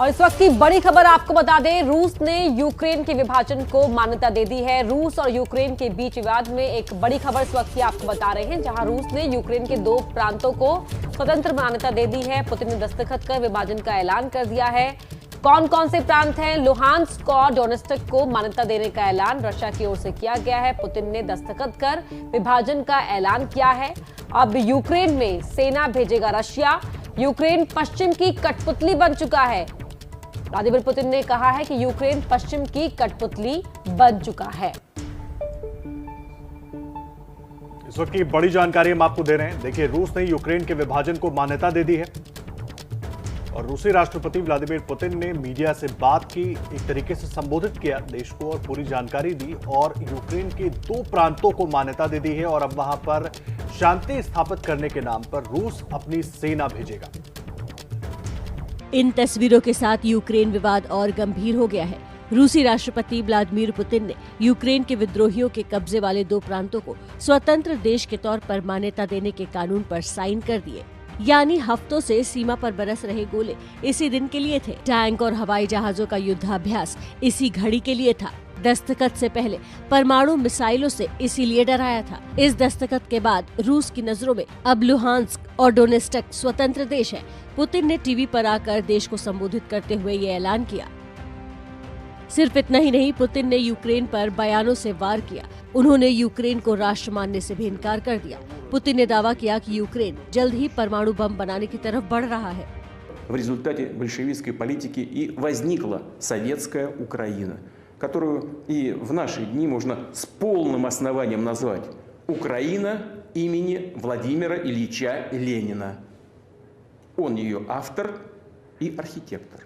और इस वक्त की बड़ी खबर आपको बता दें, रूस ने यूक्रेन के विभाजन को मान्यता दे दी है। रूस और यूक्रेन के बीच विवाद में एक बड़ी खबर इस वक्त की आपको बता रहे हैं, जहां रूस ने यूक्रेन के 2 प्रांतों को स्वतंत्र मान्यता दे दी है। पुतिन ने दस्तखत कर विभाजन का ऐलान कर दिया है। कौन कौन से प्रांत हैं? लुहांस्क और डोनेस्क को मान्यता देने का ऐलान रशिया की ओर से किया गया है। पुतिन ने दस्तखत कर विभाजन का ऐलान किया है। अब यूक्रेन में सेना भेजेगा रशिया। यूक्रेन पश्चिम की कठपुतली बन चुका है। व्लादिमीर पुतिन ने कहा है कि यूक्रेन पश्चिम की कठपुतली बन चुका है। इस वक्त की बड़ी जानकारी हम आपको दे रहे हैं। देखिए, रूस ने यूक्रेन के विभाजन को मान्यता दे दी है और रूसी राष्ट्रपति व्लादिमीर पुतिन ने मीडिया से बात की, एक तरीके से संबोधित किया देश को और पूरी जानकारी दी और यूक्रेन के 2 प्रांतों को मान्यता दे दी है और अब वहां पर शांति स्थापित करने के नाम पर रूस अपनी सेना भेजेगा। इन तस्वीरों के साथ यूक्रेन विवाद और गंभीर हो गया है। रूसी राष्ट्रपति व्लादिमीर पुतिन ने यूक्रेन के विद्रोहियों के कब्जे वाले 2 प्रांतों को स्वतंत्र देश के तौर पर मान्यता देने के कानून पर साइन कर दिए। यानी हफ्तों से सीमा पर बरस रहे गोले इसी दिन के लिए थे। टैंक और हवाई जहाजों का युद्धाभ्यास इसी घड़ी के लिए था। दस्तखत से पहले परमाणु मिसाइलों से इसीलिए डराया था। इस दस्तखत के बाद रूस की नजरों में अब लुहांस्क और डोनेस्क स्वतंत्र देश है। पुतिन ने टीवी पर आकर देश को संबोधित करते हुए ये ऐलान किया। सिर्फ इतना ही नहीं, पुतिन ने यूक्रेन पर बयानों से वार किया। उन्होंने यूक्रेन को राष्ट्र मानने से भी इनकार कर दिया। पुतिन ने दावा किया कि यूक्रेन जल्द ही परमाणु बम बनाने की तरफ बढ़ रहा है। В результате большевистской политики и возникла советская Украина, которую и в наши дни можно с полным основанием назвать Украина имени Владимира Ильича Ленина. Он ее автор и архитектор.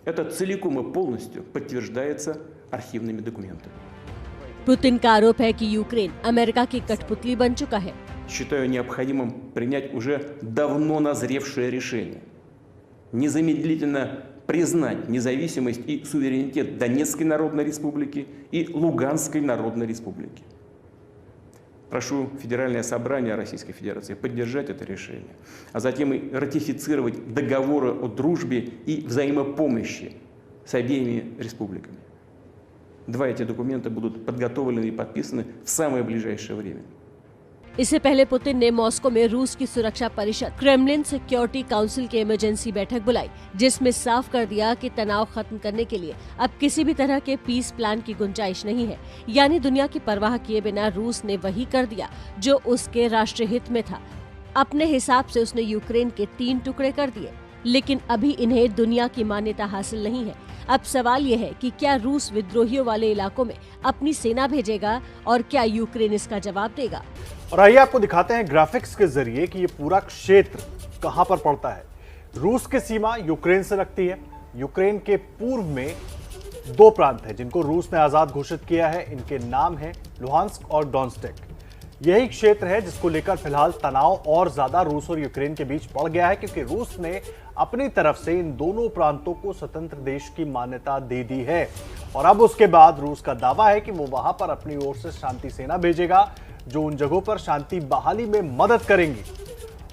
Это целиком и полностью подтверждается архивными документами. पुतिन का आरोप है कि यूक्रेन अमेरिका की कठपुतली बन चुका है। Считаю необходимым принять уже давно назревшее решение. Незамедлительно признать независимость и суверенитет Донецкой Народной Республики и Луганской Народной Республики. Прошу Федеральное собрание Российской Федерации поддержать это решение, а затем и ратифицировать договоры о дружбе и взаимопомощи с обеими республиками. 2 эти документа будут подготовлены и подписаны в самое ближайшее время. इससे पहले पुतिन ने मॉस्को में रूस की सुरक्षा परिषद क्रेमलिन सिक्योरिटी काउंसिल की इमरजेंसी बैठक बुलाई, जिसमें साफ कर दिया कि तनाव खत्म करने के लिए अब किसी भी तरह के पीस प्लान की गुंजाइश नहीं है। यानी दुनिया की परवाह किए बिना रूस ने वही कर दिया जो उसके राष्ट्रीय हित में था। अपने हिसाब से उसने यूक्रेन के 3 टुकड़े कर दिए, लेकिन अभी इन्हें दुनिया की मान्यता हासिल नहीं है। अब सवाल यह है कि क्या रूस विद्रोहियों वाले इलाकों में अपनी सेना भेजेगा और क्या यूक्रेन इसका जवाब देगा। और आइए आपको दिखाते हैं ग्राफिक्स के जरिए कि ये पूरा क्षेत्र कहां पर पड़ता है। रूस की सीमा यूक्रेन से लगती है। यूक्रेन के पूर्व में 2 प्रांत हैं जिनको रूस ने आजाद घोषित किया है। इनके नाम हैं लुहांस्क और डोनेस्क। यही क्षेत्र है जिसको लेकर फिलहाल तनाव और ज्यादा रूस और यूक्रेन के बीच बढ़ गया है, क्योंकि रूस ने अपनी तरफ से इन दोनों प्रांतों को स्वतंत्र देश की मान्यता दे दी है और अब उसके बाद रूस का दावा है कि वो वहां पर अपनी ओर से शांति सेना भेजेगा, जो उन जगहों पर शांति बहाली में मदद करेंगी।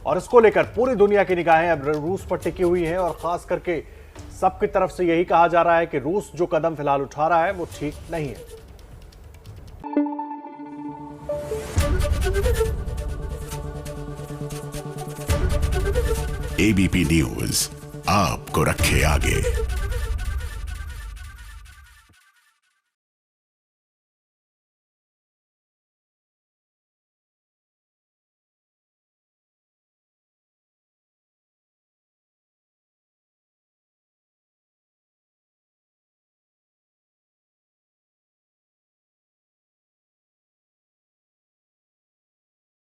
और इसको लेकर पूरी दुनिया की निगाहें अब रूस पर टिकी हुई हैं और खास करके सबकी तरफ से यही कहा जा रहा है कि रूस जो कदम फिलहाल उठा रहा है वो ठीक नहीं है। एबीपी न्यूज आपको रखे आगे।